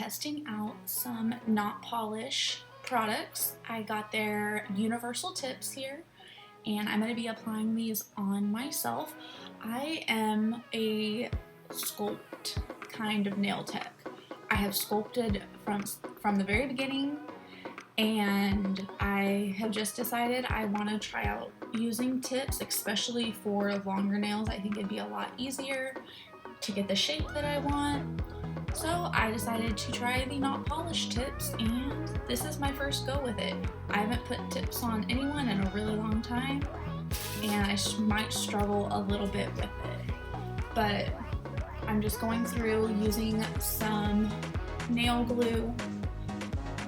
testing out some NotPolish products. I got their universal tips here, and I'm going to be applying these on myself. I am a sculpt kind of nail tech. I have sculpted from the very beginning, and I have just decided I want to try out using tips, especially for longer nails. I think it'd be a lot easier to get the shape that I want. So I decided to try the NotPolish tips, and this is my first go with it. I haven't put tips on anyone in a really long time, and I might struggle a little bit with it. But I'm just going through using some nail glue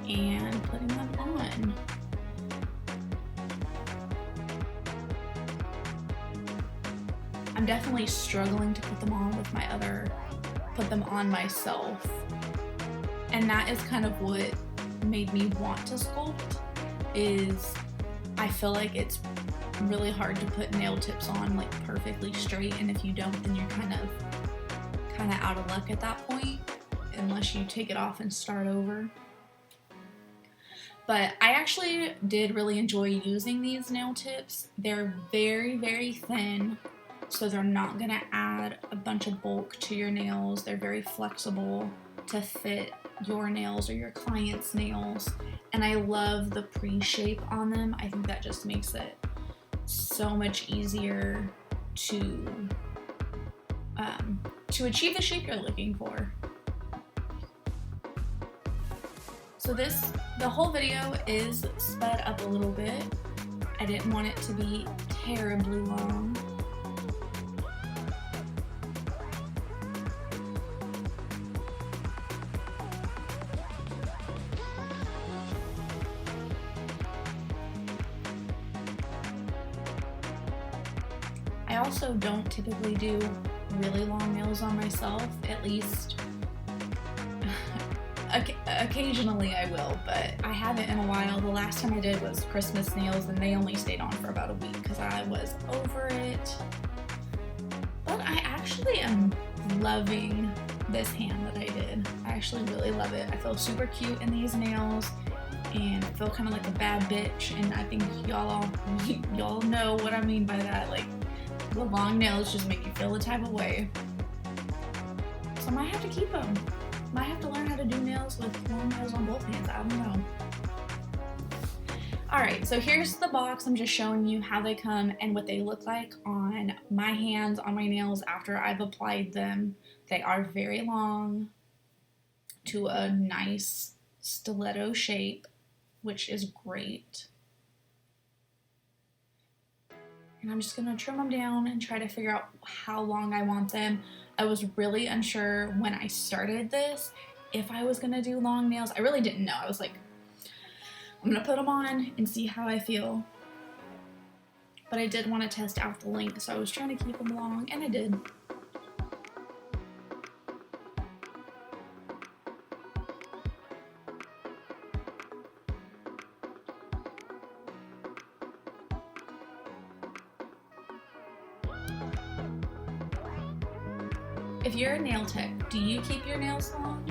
and putting them on. I'm definitely struggling to put them on myself. And that is kind of what made me want to sculpt, is I feel like it's really hard to put nail tips on like perfectly straight, and if you don't, then you're kind of out of luck at that point, unless you take it off and start over. But I actually did really enjoy using these nail tips. They're very, very thin, so they're not going to add a bunch of bulk to your nails. They're very flexible to fit your nails or your client's nails. And I love the pre-shape on them. I think that just makes it so much easier to achieve the shape you're looking for. So the whole video is sped up a little bit. I didn't want it to be terribly long. I also don't typically do really long nails on myself, at least occasionally I will, but I haven't in a while. The last time I did was Christmas nails, and they only stayed on for about a week because I was over it. But I actually am loving this hand that I did. I actually really love it. I feel super cute in these nails, and I feel kind of like a bad bitch, and I think y'all know what I mean by that. Like, the long nails just make you feel a type of way. So I might have to keep them. Might have to learn how to do nails with long nails on both hands. I don't know. Alright, so here's the box. I'm just showing you how they come and what they look like on my hands, on my nails after I've applied them. They are very long to a nice stiletto shape, which is great. And I'm just going to trim them down and try to figure out how long I want them. I was really unsure when I started this if I was going to do long nails. I really didn't know. I was like, I'm going to put them on and see how I feel. But I did want to test out the length, so I was trying to keep them long, and I did. If you're a nail tech, do you keep your nails long,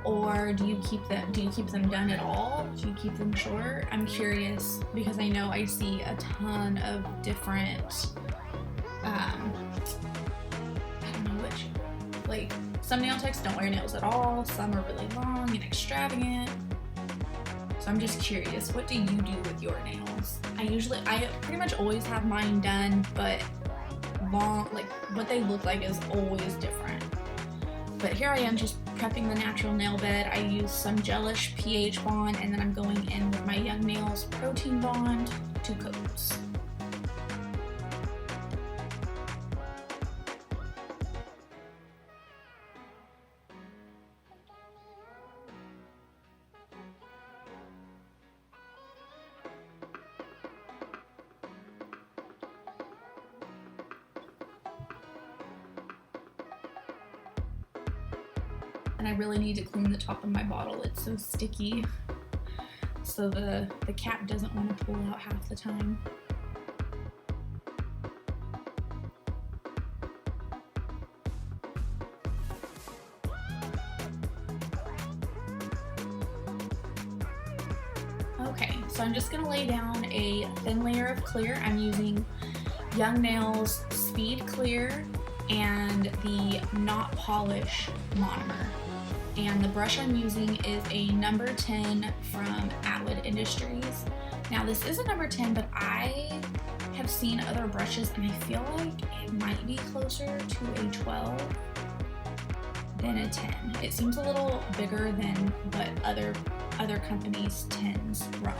or do you keep them done at all? Do you keep them short? I'm curious because I know I see a ton of different, I don't know which, like some nail techs don't wear nails at all, some are really long and extravagant. So I'm just curious, what do you do with your nails? I pretty much always have mine done, but long, like what they look like is always different. But here I am just prepping the natural nail bed. I use some gelish pH bond, and then I'm going in with my Young Nails protein bond, 2 coats. And I really need to clean the top of my bottle. It's so sticky. So the cap doesn't want to pull out half the time. So I'm just gonna lay down a thin layer of clear. I'm using Young Nails Speed Clear and the NotPolish monomer. And the brush I'm using is a number 10 from Atwood Industries. Now this is a number 10, but I have seen other brushes and I feel like it might be closer to a 12 than a 10. It seems a little bigger than what other companies' 10s run.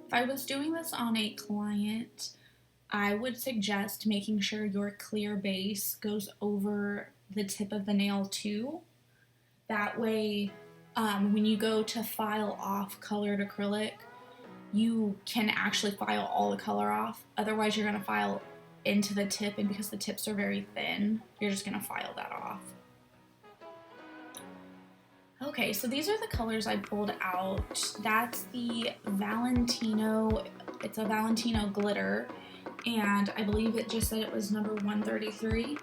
If I was doing this on a client, I would suggest making sure your clear base goes over the tip of the nail too. That way, when you go to file off colored acrylic, you can actually file all the color off. Otherwise, you're gonna file into the tip, and because the tips are very thin, you're just gonna file that off. Okay, so these are the colors I pulled out. That's the Valentino, it's a Valentino glitter, and I believe it just said it was number 133.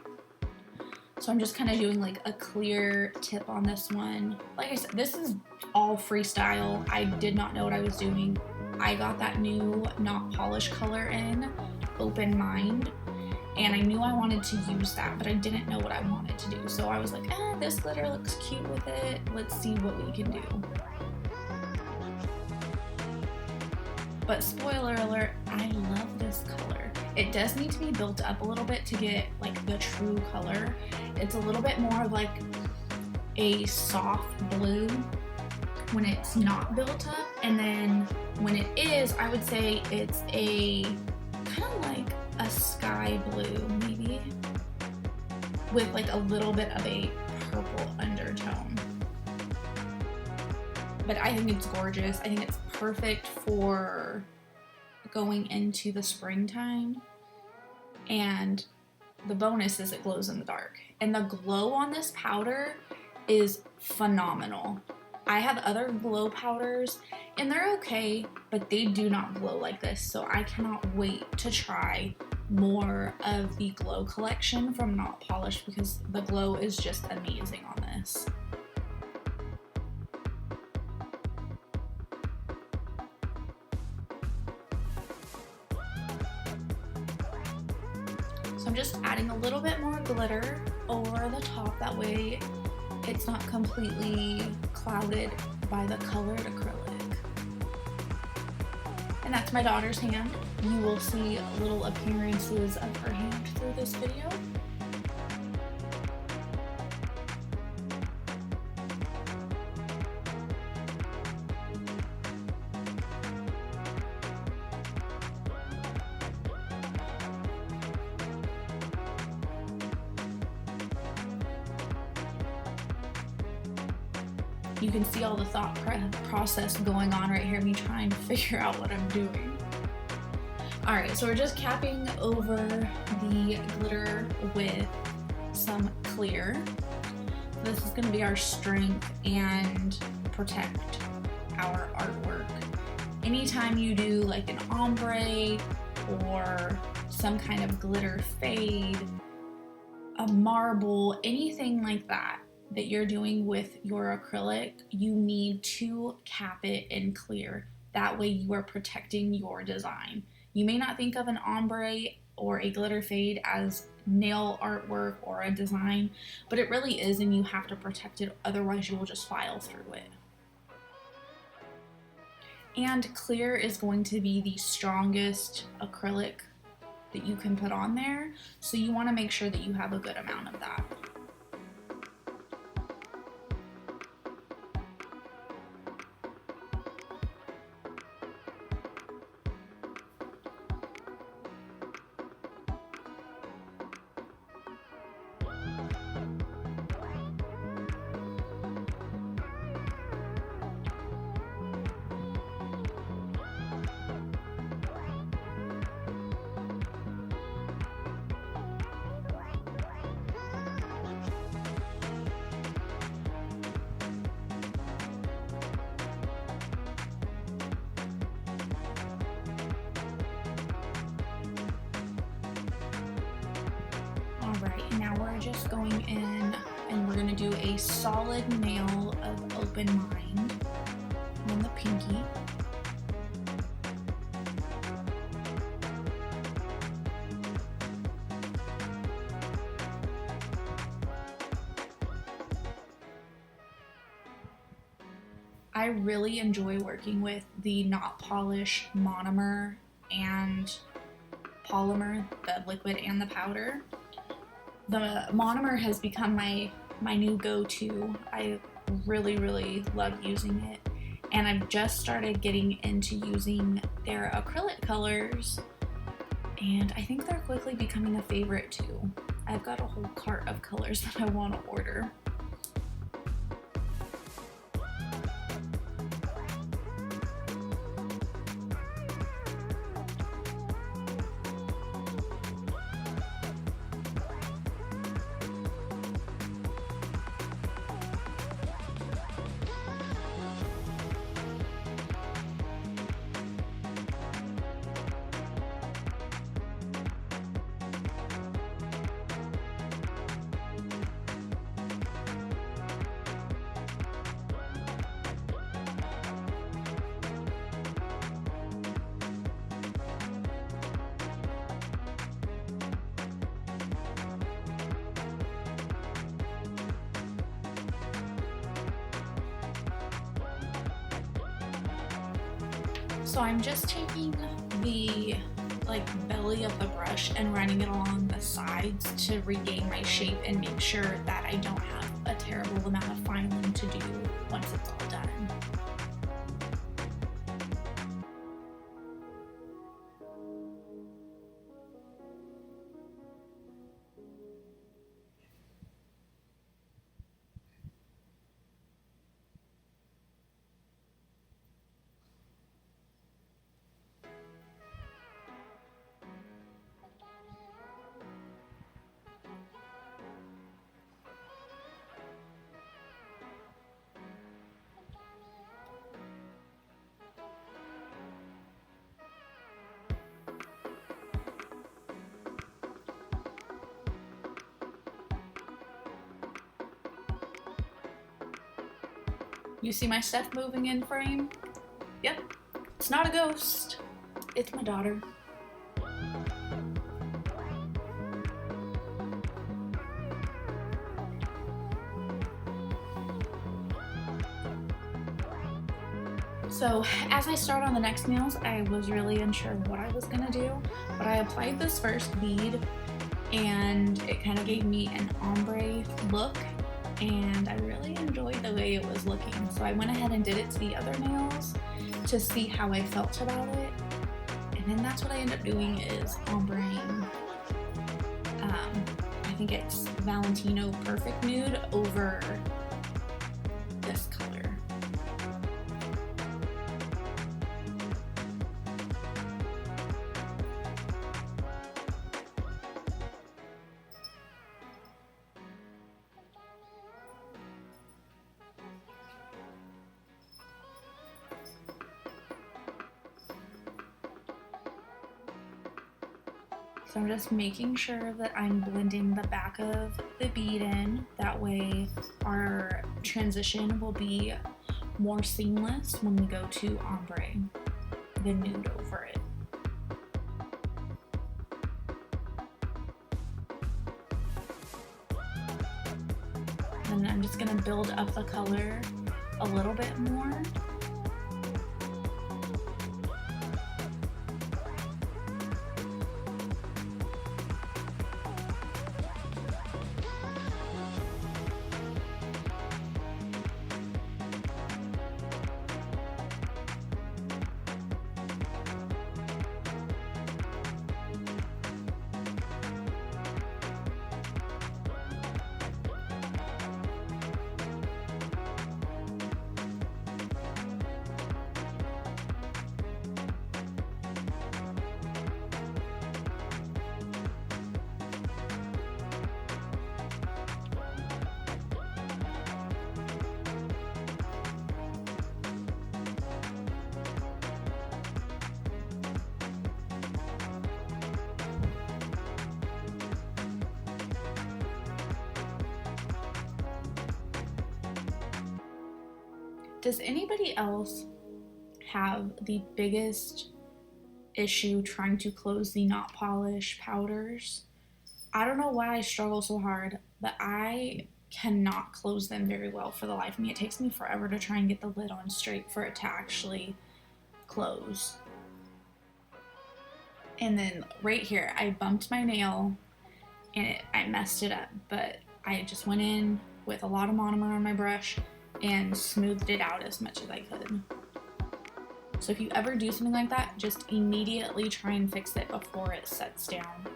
So I'm just kind of doing like a clear tip on this one. Like I said, this is all freestyle. I did not know what I was doing. I got that new NotPolish color in, Open Mind, and I knew I wanted to use that, but I didn't know what I wanted to do. So I was like, this glitter looks cute with it. Let's see what we can do. But spoiler alert, I love this color. It does need to be built up a little bit to get like the true color. It's a little bit more of like a soft blue when it's not built up. And then when it is, I would say it's a kind of like a sky blue maybe with like a little bit of a purple undertone. But I think it's gorgeous. I think it's perfect for going into the springtime. And the bonus is it glows in the dark. And the glow on this powder is phenomenal. I have other glow powders and they're okay, but they do not glow like this. So I cannot wait to try more of the glow collection from NotPolish because the glow is just amazing on this. So I'm just adding a little bit more glitter over the top, that way it's not completely clouded by the colored acrylic. And that's my daughter's hand. You will see little appearances of her hand through this video. You can see all the thought process going on right here, me trying to figure out what I'm doing. All right, so we're just capping over the glitter with some clear. This is gonna be our strength and protect our artwork. Anytime you do like an ombre or some kind of glitter fade, a marble, anything like that you're doing with your acrylic, you need to cap it in clear. That way you are protecting your design. You may not think of an ombre or a glitter fade as nail artwork or a design, but it really is, and you have to protect it, otherwise you will just file through it. And clear is going to be the strongest acrylic that you can put on there, so you want to make sure that you have a good amount of that. going in and we're going to do a solid nail of Open Mind on the pinky. I really enjoy working with the NotPolish monomer and polymer, the liquid and the powder. The monomer has become my new go-to. I really love using it, and I've just started getting into using their acrylic colors, and I think they're quickly becoming a favorite too. I've got a whole cart of colors that I want to order. So I'm just taking the belly of the brush and running it along the sides to regain my shape and make sure that I don't have a terrible amount of filing to do once it's all done. You see my stuff moving in frame? Yep, it's not a ghost. It's my daughter. So as I start on the next nails, I was really unsure what I was gonna do, but I applied this first bead and it kind of gave me an ombre look, and I really enjoyed the way it was looking. So I went ahead and did it to the other nails to see how I felt about it. And then that's what I end up doing is ombreing. I think it's Valentino Perfect Nude over this color. So I'm just making sure that I'm blending the back of the bead in. That way our transition will be more seamless when we go to ombre the nude over it. And I'm just gonna build up the color a little bit more. Does anybody else have the biggest issue trying to close the NotPolish powders? I don't know why I struggle so hard, but I cannot close them very well for the life of me. It takes me forever to try and get the lid on straight for it to actually close. And then right here, I bumped my nail and I messed it up, but I just went in with a lot of monomer on my brush and smoothed it out as much as I could. So if you ever do something like that, just immediately try and fix it before it sets down.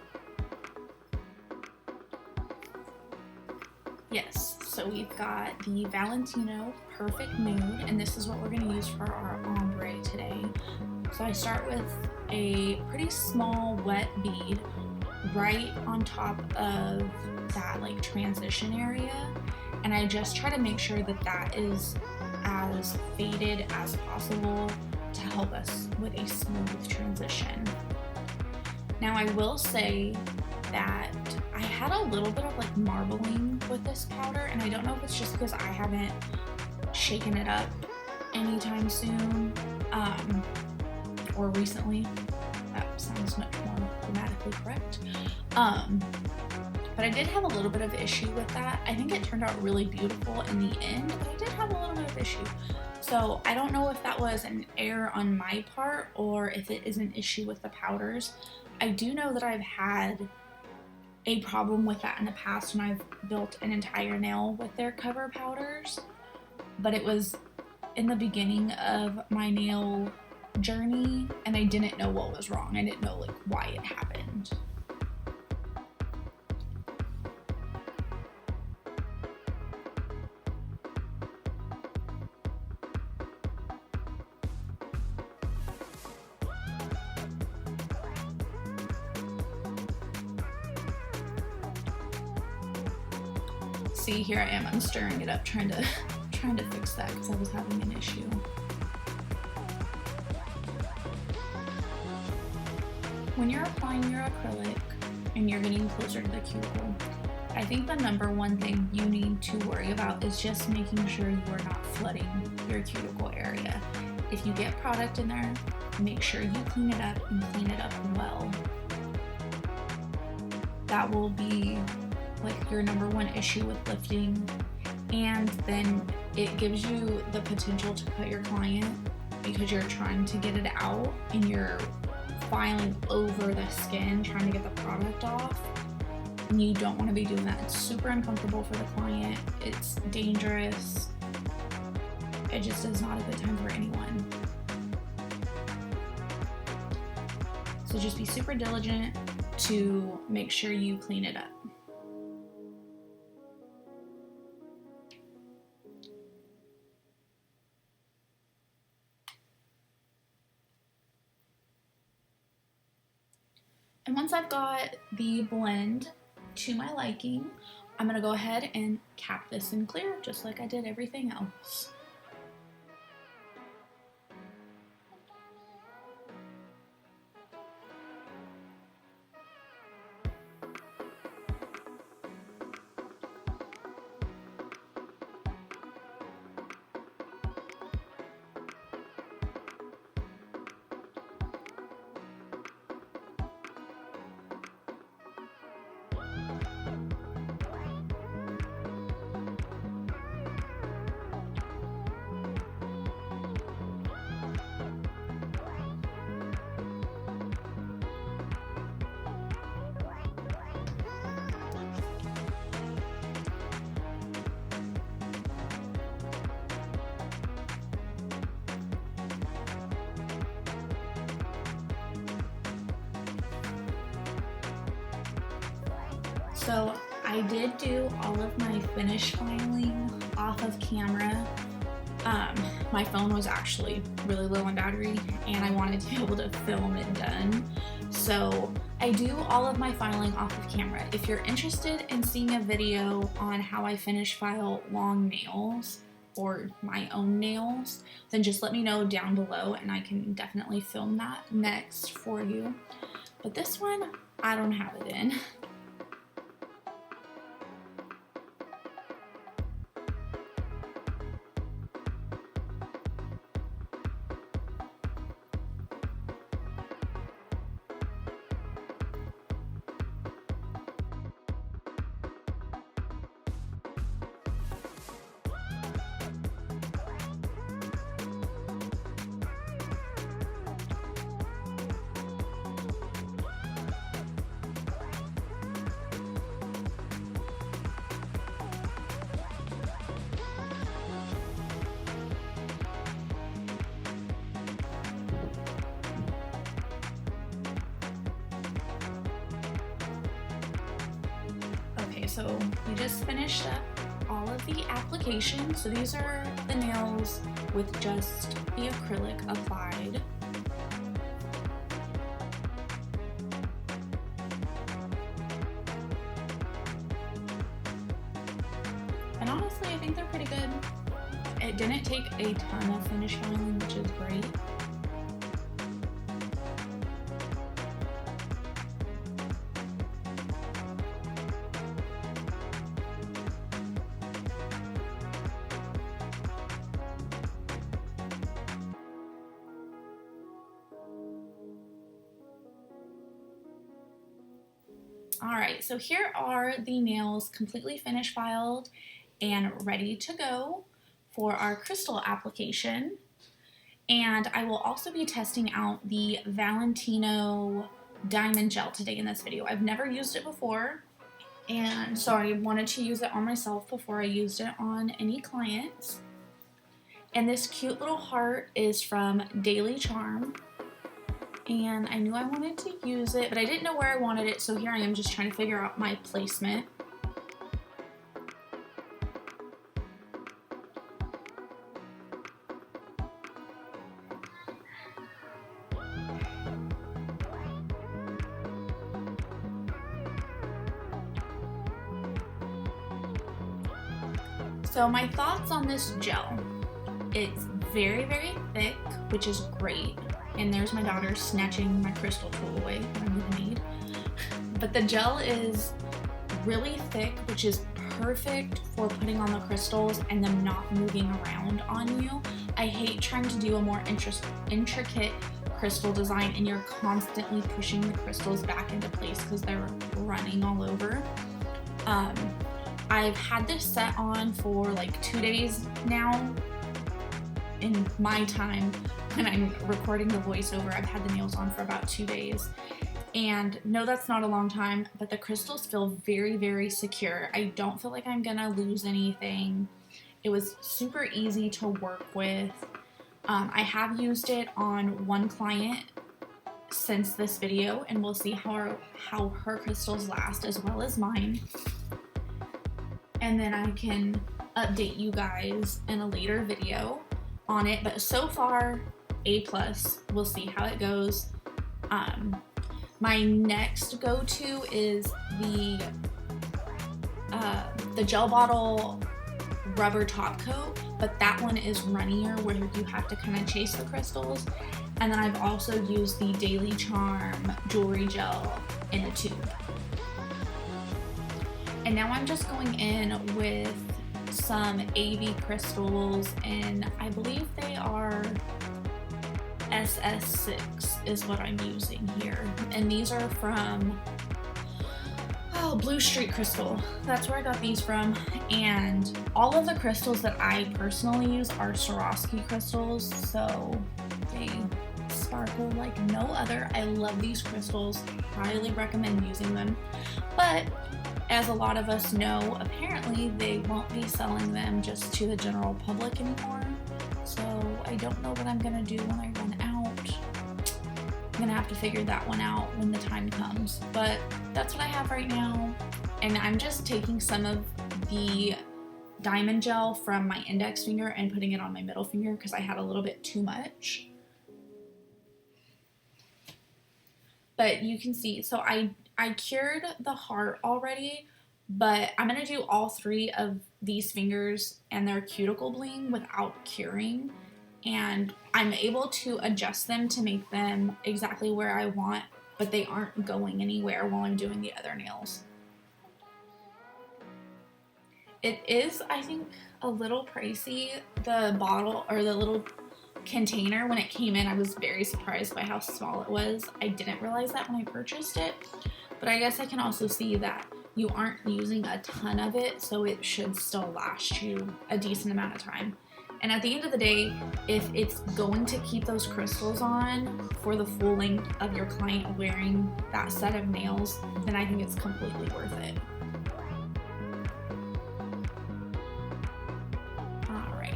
Yes, so we've got the Valentino Perfect Nude, and this is what we're going to use for our ombre today. So I start with a pretty small wet bead right on top of that like transition area, and I just try to make sure that that is as faded as possible to help us with a smooth transition. Now I will say that I had a little bit of like marbling with this powder, and I don't know if it's just because I haven't shaken it up anytime soon or recently. That sounds much more grammatically correct. But I did have a little bit of issue with that. I think it turned out really beautiful in the end, but I did have a little bit of issue. So I don't know if that was an error on my part or if it is an issue with the powders. I do know that I've had a problem with that in the past when I've built an entire nail with their cover powders, but it was in the beginning of my nail journey and I didn't know what was wrong. I didn't know like why it happened. See, here I am, I'm stirring it up, trying to fix that because I was having an issue. When you're applying your acrylic and you're getting closer to the cuticle, I think the number one thing you need to worry about is just making sure you are not flooding your cuticle area. If you get product in there, make sure you clean it up and clean it up well. That will be like your number one issue with lifting, and then it gives you the potential to cut your client because you're trying to get it out and you're filing over the skin trying to get the product off, and you don't want to be doing that. It's super uncomfortable for the client, it's dangerous, it just is not a good time for anyone. So just be super diligent to make sure you clean it up. And once I've got the blend to my liking, I'm gonna go ahead and cap this in clear, just like I did everything else. So I did do all of my finish filing off of camera. My phone was actually really low on battery and I wanted to be able to film it done. So I do all of my filing off of camera. If you're interested in seeing a video on how I finish file long nails or my own nails, then just let me know down below and I can definitely film that next for you. But this one, I don't have it in. so we just finished up all of the application. So these are the nails with just the acrylic applied. And honestly, I think they're pretty good. It didn't take a ton of finish filing, which is great. Alright, so here are the nails completely finish filed and ready to go for our crystal application. And I will also be testing out the Valentino diamond gel today in this video. I've never used it before, and so I wanted to use it on myself before I used it on any clients. And this cute little heart is from Daily Charm. And I knew I wanted to use it, but I didn't know where I wanted it, so here I am just trying to figure out my placement. So my thoughts on this gel. It's very, very thick, which is great. And there's my daughter snatching my crystal tool away that I'm gonna need. But the gel is really thick, which is perfect for putting on the crystals and them not moving around on you. I hate trying to do a more intricate crystal design and you're constantly pushing the crystals back into place because they're running all over. I've had this set on for like 2 days now. In my time when I'm recording the voiceover, I've had the nails on for about 2 days. And no, that's not a long time, but the crystals feel very, very secure. I don't feel like I'm gonna lose anything. It was super easy to work with. I have used it on one client since this video, and we'll see how her crystals last as well as mine. And then I can update you guys in a later video on it, but so far A+. We'll see how it goes. My next go-to is the gel bottle rubber top coat, but that one is runnier where you have to kind of chase the crystals. And then I've also used the Daily Charm jewelry gel in a tube. And now I'm just going in with some AV crystals, and I believe they are SS6 is what I'm using here. And these are from Blue Street Crystal. That's where I got these from. And all of the crystals that I personally use are Swarovski crystals, so they sparkle like no other. I love these crystals, highly recommend using them. But as a lot of us know, apparently they won't be selling them just to the general public anymore. So I don't know what I'm gonna do when I run out. I'm gonna have to figure that one out when the time comes. But that's what I have right now. And I'm just taking some of the diamond gel from my index finger and putting it on my middle finger because I had a little bit too much. But you can see, so I cured the heart already, but I'm going to do all 3 of these fingers and their cuticle bling without curing. And I'm able to adjust them to make them exactly where I want, but they aren't going anywhere while I'm doing the other nails. It is, I think, a little pricey. The bottle, or the little container, when it came in, I was very surprised by how small it was. I didn't realize that when I purchased it, but I guess I can also see that you aren't using a ton of it, so it should still last you a decent amount of time. And at the end of the day, if it's going to keep those crystals on for the full length of your client wearing that set of nails, then I think it's completely worth it.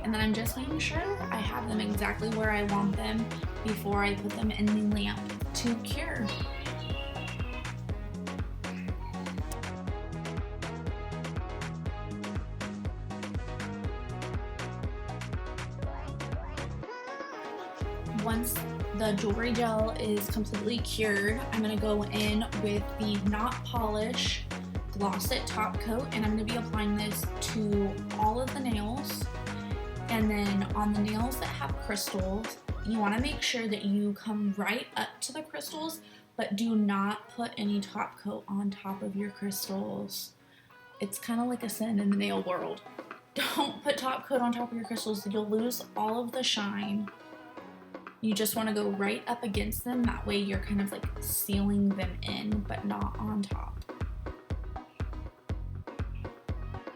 And then I'm just making sure I have them exactly where I want them before I put them in the lamp to cure. once the jewelry gel is completely cured, I'm going to go in with the NotPolish Gloss It Top Coat, and I'm going to be applying this to all of the nails. And then on the nails that have crystals, you want to make sure that you come right up to the crystals, but do not put any top coat on top of your crystals. It's kind of like a sin in the nail world. Don't put top coat on top of your crystals. You'll lose all of the shine. You just want to go right up against them. That way you're kind of like sealing them in, but not on top.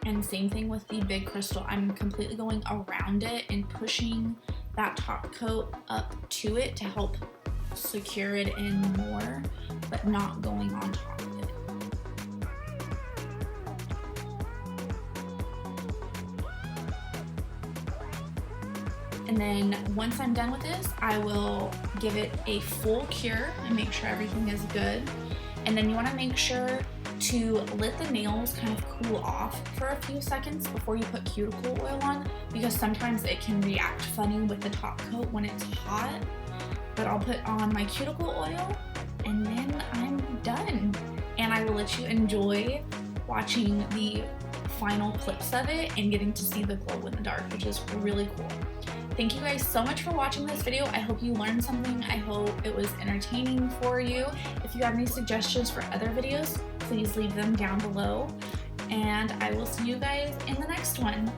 And same thing with the big crystal. I'm completely going around it and pushing that top coat up to it to help secure it in more, but not going on top of it. And then once I'm done with this, I will give it a full cure and make sure everything is good. And then you want to make sure to let the nails kind of cool off for a few seconds before you put cuticle oil on, because sometimes it can react funny with the top coat when it's hot. But I'll put on my cuticle oil and then I'm done. And I will let you enjoy watching the final clips of it and getting to see the glow in the dark, which is really cool. Thank you guys so much for watching this video. I hope you learned something. I hope it was entertaining for you. If you have any suggestions for other videos, please leave them down below. And I will see you guys in the next one.